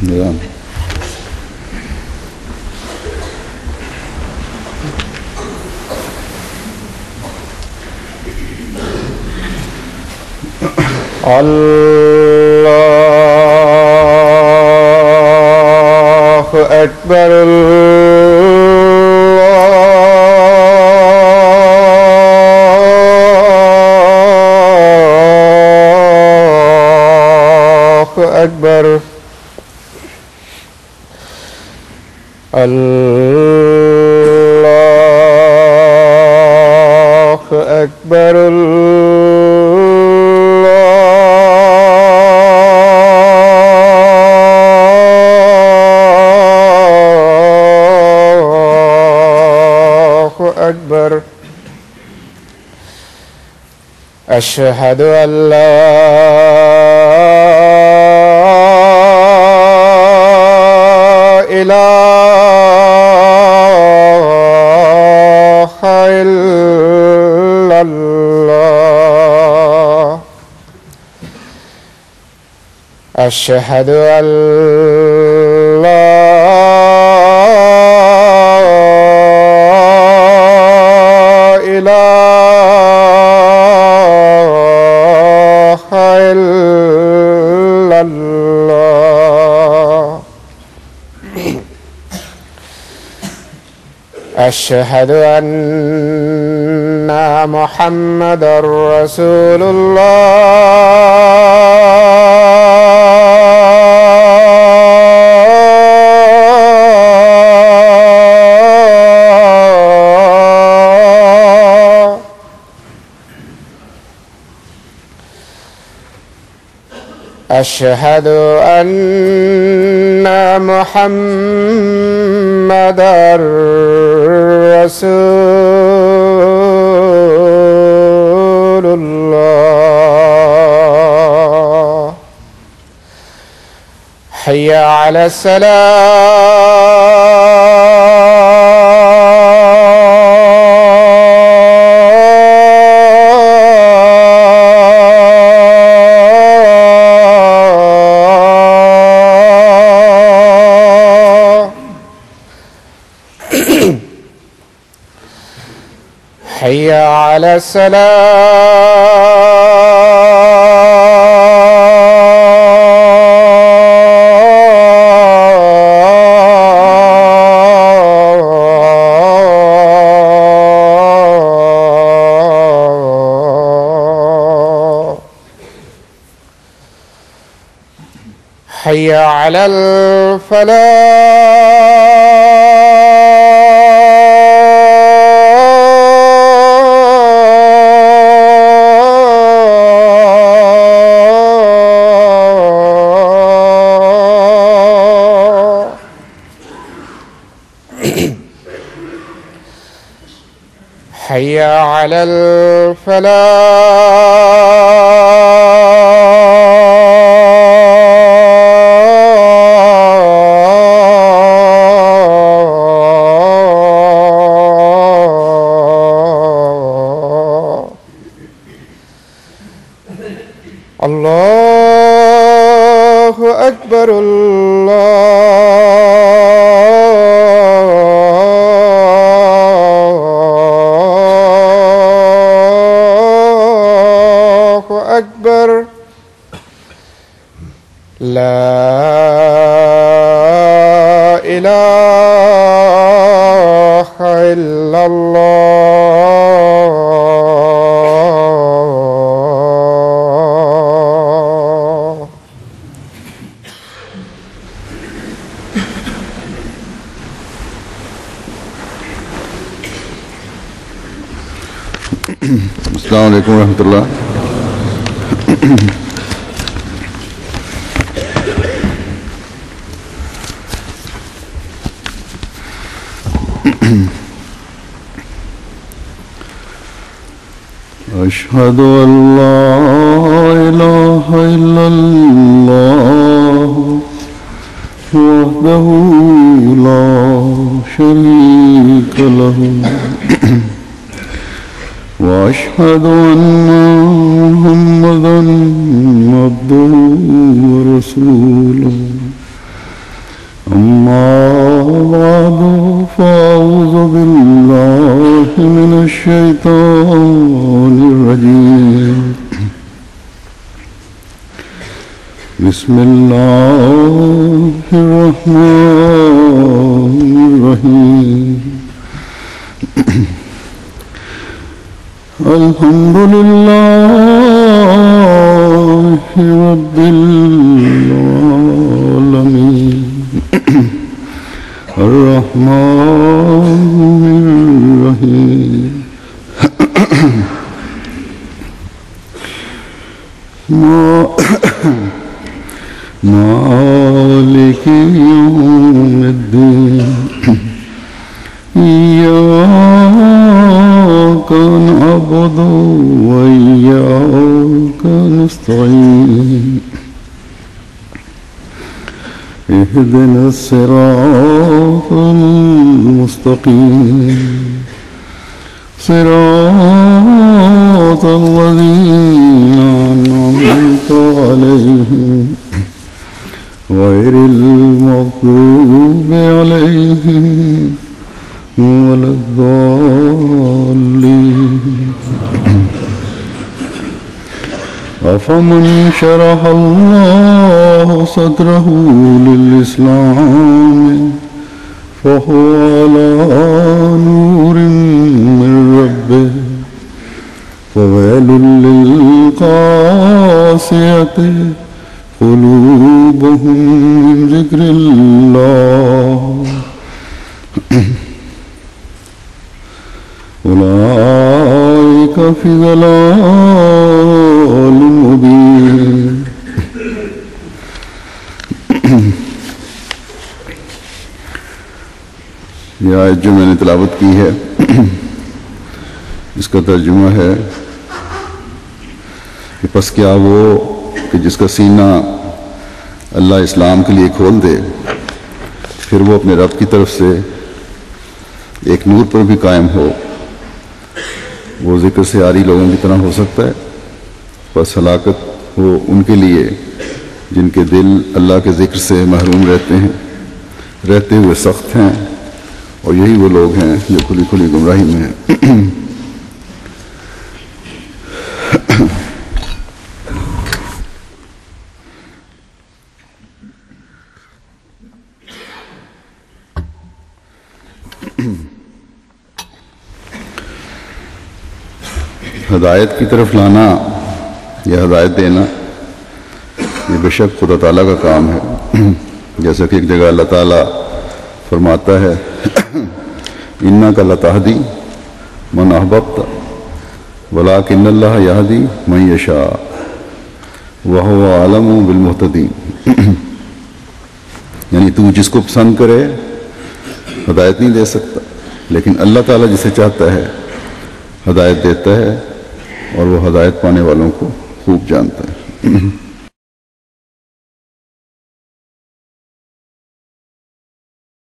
نعم. الله أكبر الله أكبر الله أكبر الله أكبر أشهد أن لا إله إلا الله أشهد أن لا إله إلا الله أشهد أن محمدًا رسول الله أشهد أن محمدًا رسول الله حي على حي على حي على الفلاح حي على الفلاح الله أكبر الله أكبر إله إلا الله. अस्सलामु अलैकुम रहमतुल्लाह। अशहदु अल्ला इलाहा इल्लल्लाह वहदहु ला शरीका लहु وأشهد أن محمدًا عبده ورسوله أما بعد فأعوذ بالله من الشيطان الرجيم بسم الله الرحمن الرحيم الحمد لله رب العالمين الرحمن الرحيم مالك يوم الدين إياك نعبد وإياك نستعين اهدنا الصراط المستقيم صراط الذين أنعمت عليهم غير المغضوب عليهم ولا الضالين. أفمن شرح الله صدره للإسلام فهو على نور من ربه فويل للقاسية قلوبهم من ذكر الله أولئك في ضلال مبين. यह आयत जो मैंने तिलावत की है इसका तर्जुमा है कि बस क्या वो कि जिसका सीना अल्लाह इस्लाम के लिए खोल दे फिर वो अपने रब की तरफ से एक नूर पर भी कायम हो, वो जिक्र से आरी लोगों की तरह हो सकता है। बस हलाकत हो उनके लिए जिनके दिल अल्लाह के जिक्र से महरूम रहते हैं, रहते हुए सख्त हैं, और यही वो लोग हैं जो खुली खुली गुमराही में हैं। हदायत की तरफ लाना या हदायत देना ये बेशक खुदा ताला का काम है। जैसा कि एक जगह अल्लाह ताला फरमाता है इन्ना का लताहदी मन अहबब्ता वलाकिन्नल्लाह यहदी मन यशा वह आलमु बिल मुहतदीन। यानी तू जिसको पसंद करे हदायत नहीं दे सकता, लेकिन अल्लाह ताला जिसे चाहता है हदायत देता है और वो हदायत पाने वालों को खूब जानता है।